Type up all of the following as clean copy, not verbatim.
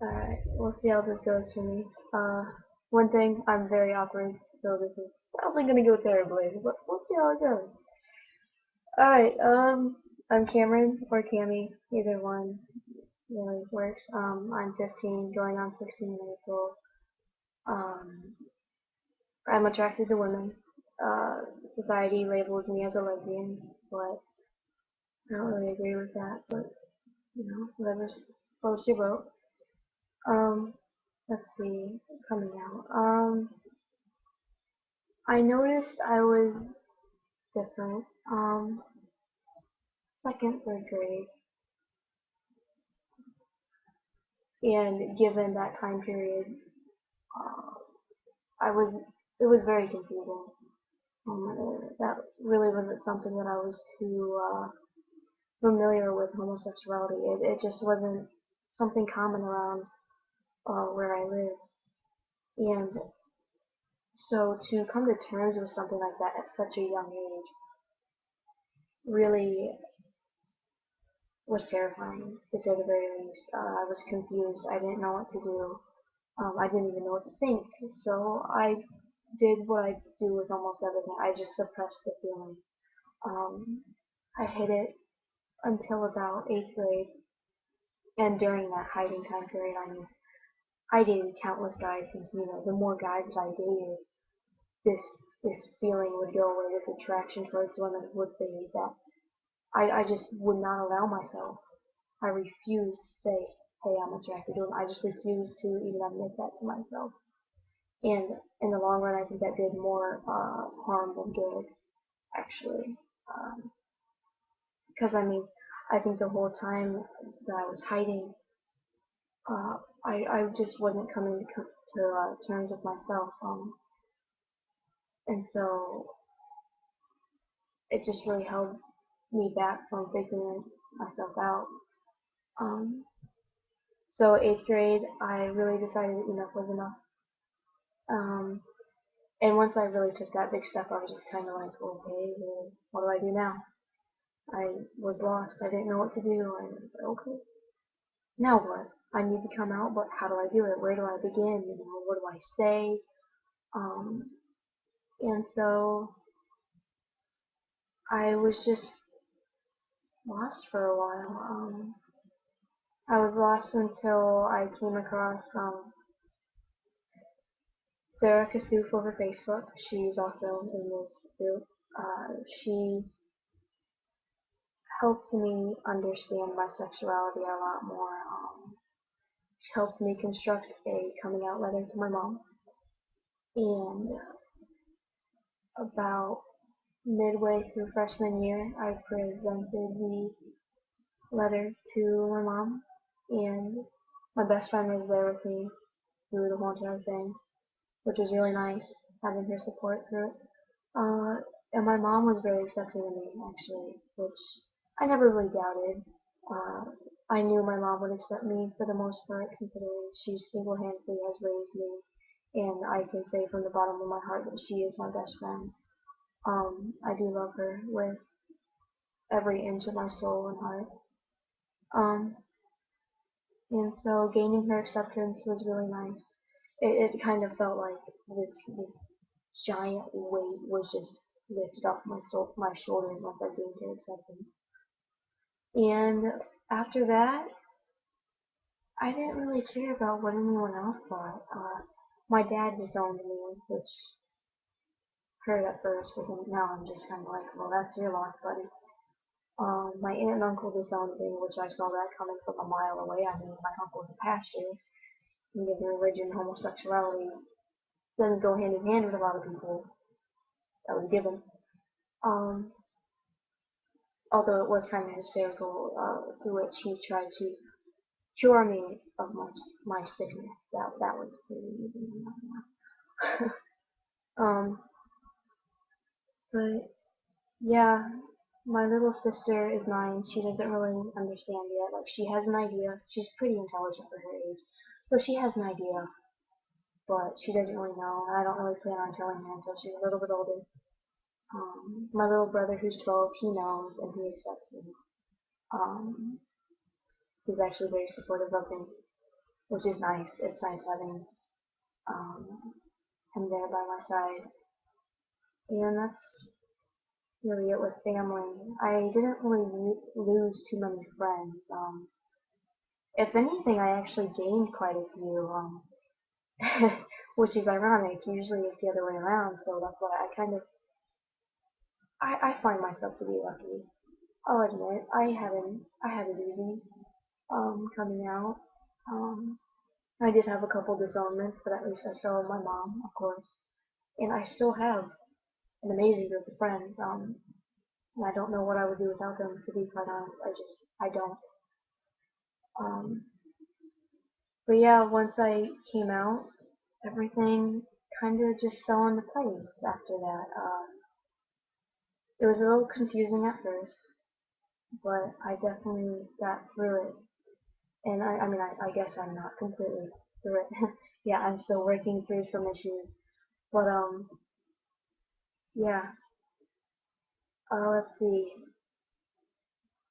Alright, we'll see how this goes for me. One thing, I'm very awkward, so this is probably gonna go terribly, but we'll see how it goes. Alright, I'm Cameron, or Cammy, either one really works. I'm 15, going on 16 in April. Um, I'm attracted to women. Society labels me as a lesbian, but I don't really agree with that, but, whatever's floats your boat. Um, let's see, coming out. I noticed I was different. Second, third grade, and given that time period, uh, I was it was very confusing. That really wasn't something that I was too familiar with homosexuality. It just wasn't something common around where I live, and so to come to terms with something like that at such a young age really was terrifying, to say the very least. I was confused. I didn't know what to do. I didn't even know what to think. So I did what I do with almost everything. I just suppressed the feeling. Um, I hid it until about 8th grade, and during that hiding time period, I dated countless guys, and the more guys that I dated, this this feeling would go away. This attraction towards women would fade. That I just would not allow myself. I refused to say, hey, I'm attracted to them. I just refused to even admit that to myself. And in the long run, I think that did more harm than good, actually. Because I think the whole time that I was hiding, I just wasn't coming to terms with myself. And so it just really held me back from figuring myself out. Um, so 8th grade, I really decided that enough was enough. Um, and once I really took that big step, I was just kind of like, okay, well, what do I do now? I was lost. I didn't know what to do. I was like, okay, now what? I need to come out, but how do I do it? Where do I begin? What do I say? Um, and so I was just lost for a while. I was lost until I came across Sarah Kassouf over Facebook. She's also in this group. She helped me understand my sexuality a lot more. She helped me construct a coming out letter to my mom. And about midway through freshman year, I presented the letter to my mom, and my best friend was there with me through the whole entire thing, which was really nice having her support through it. And my mom was very accepting of me, actually, which I never really doubted. Uh, I knew my mom would accept me for the most part, considering she single-handedly has raised me, and I can say from the bottom of my heart that she is my best friend. I do love her with every inch of my soul and heart. Um, and so gaining her acceptance was really nice. It kind of felt like this giant weight was just lifted off my shoulders once I gained her acceptance. And after that, I didn't really care about what anyone else thought. My dad disowned me, which hurt at first, but then now I'm just kind of like, well, that's your loss, buddy. My aunt and uncle disowned me, which I saw that coming from a mile away. My uncle's a pastor, and given religion, homosexuality doesn't go hand in hand with a lot of people. That was given. Um, Although it was kind of hysterical, through which he tried to cure me of my sickness. That was pretty easy. um, but yeah, my little sister is 9. She doesn't really understand yet. Like, she has an idea. She's pretty intelligent for her age, so she has an idea, but she doesn't really know. And I don't really plan on telling her until she's a little bit older. My little brother, who's 12, he knows and he accepts me. Um, he's actually very supportive of me. which is nice. It's nice having um, him there by my side. And that's really it with family. I didn't really lose too many friends. If anything, I actually gained quite a few, which is ironic. Usually it's the other way around, so that's why I find myself to be lucky. I'll admit, I had it easy, coming out. Um, I did have a couple disownments, but at least I still have my mom, of course, and I still have an amazing group of friends. And I don't know what I would do without them, to be quite honest. I don't. Um, but yeah, once I came out, everything kind of just fell into place after that. It was a little confusing at first, but I definitely got through it. And I mean, I guess I'm not completely through it. Yeah, I'm still working through some issues. But, yeah, let's see.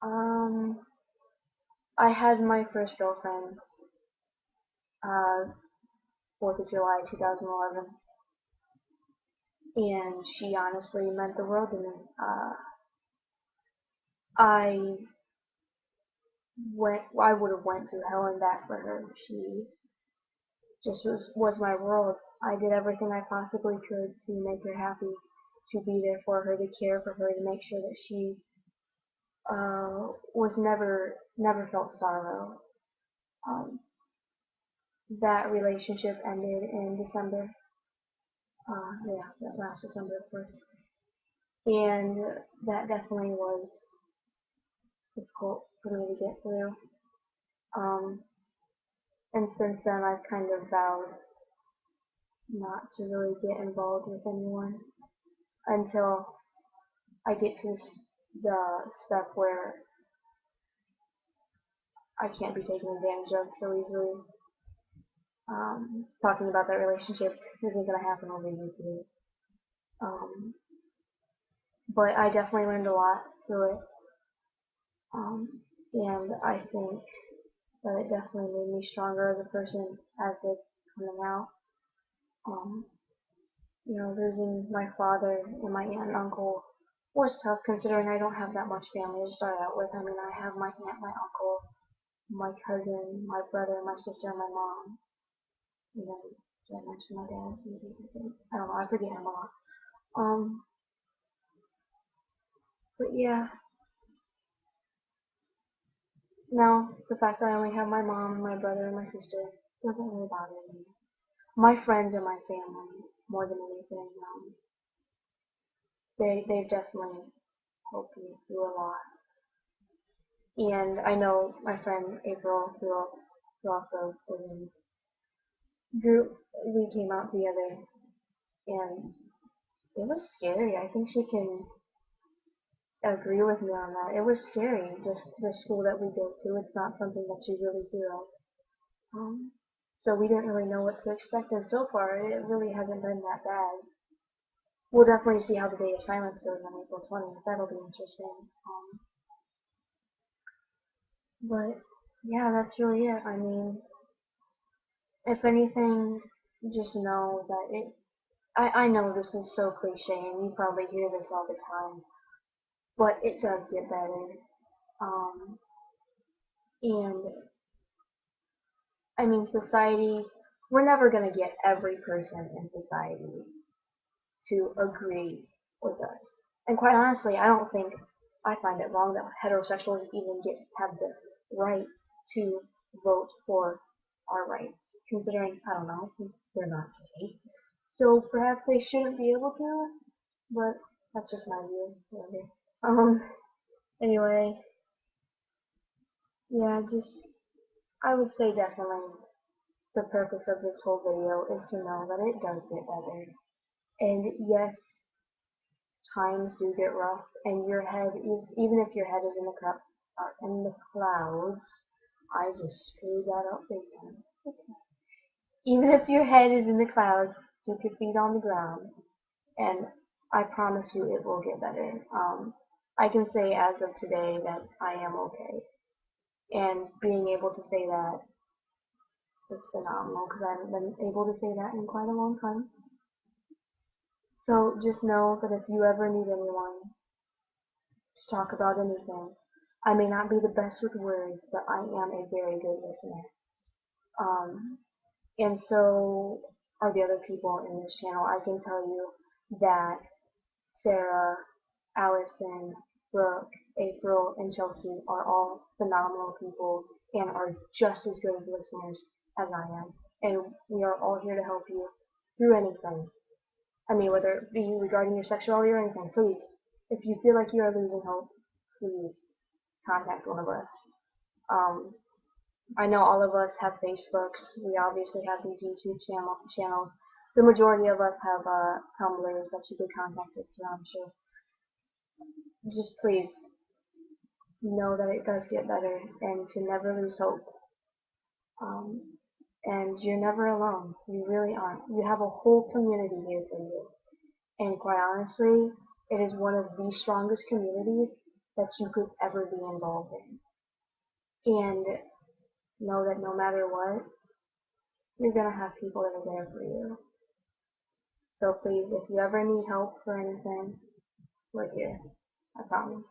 Um, I had my first girlfriend, 4th of July 2011, and she honestly meant the world to me. I I would have went through hell and back for her. She just was my world. I did everything I possibly could to make her happy, to be there for her, to care for her, to make sure that she was never felt sorrow. Um, that relationship ended in December. Yeah, that last December, of course, and that definitely was difficult for me to get through. Um, and since then, I've kind of vowed not to really get involved with anyone until I get to the step where I can't be taken advantage of so easily. Talking about that relationship isn't going to happen over YouTube. Um, but I definitely learned a lot through it. And I think that it definitely made me stronger as a person as it's coming out. Um, losing my father and my aunt and uncle was tough considering I don't have that much family to start out with. I mean, I have my aunt, my uncle, my cousin, my brother, my sister, and my mom. And then, did I mention my dad? I don't know, I forget him a lot. Um, but yeah, now the fact that I only have my mom, my brother, and my sister doesn't really bother me. My friends are my family more than anything. They've definitely helped me through a lot. And I know my friend April, who also was in group, we came out together, and it was scary. I think she can agree with me on that. It was scary, just the school that we go to. It's not something that you really hear of. So we didn't really know what to expect, and so far it really hasn't been that bad. We'll definitely see how the Day of Silence goes on April 20th. That'll be interesting. But yeah, that's really it. I mean, if anything, just know that I know this is so cliche, and you probably hear this all the time, but it does get better. Um, and I mean, society, we're never going to get every person in society to agree with us. And quite honestly, I find it wrong that heterosexuals even have the right to vote for our rights, considering, I don't know, they're not gay. So perhaps they shouldn't be able to, but that's just my view. Whatever. Anyway, yeah, I would say definitely the purpose of this whole video is to know that it does get better. And yes, times do get rough, and your head, even if your head is in the clouds, I just screwed that up big time. Okay. Even if your head is in the clouds, keep your feet on the ground, and I promise you it will get better. I can say as of today that I am okay, and being able to say that is phenomenal because I haven't been able to say that in quite a long time. So just know that if you ever need anyone to talk about anything, I may not be the best with words, but I am a very good listener. Um, and so are the other people in this channel. I can tell you that Sarah, Allison, Brooke, April, and Chelsea are all phenomenal people and are just as good as listeners as I am. And we are all here to help you through anything. I mean, whether it be regarding your sexuality or anything, please, if you feel like you are losing hope, please contact one of us. Um, I know all of us have Facebooks. We obviously have these YouTube channels. The majority of us have Tumblrs that you could contact us through, I'm sure. Just please know that it does get better and to never lose hope. Um, and you're never alone. You really aren't. You have a whole community here for you. And quite honestly, it is one of the strongest communities that you could ever be involved in. And know that no matter what, you're going to have people that are there for you. So please, if you ever need help for anything, we're here. I promise.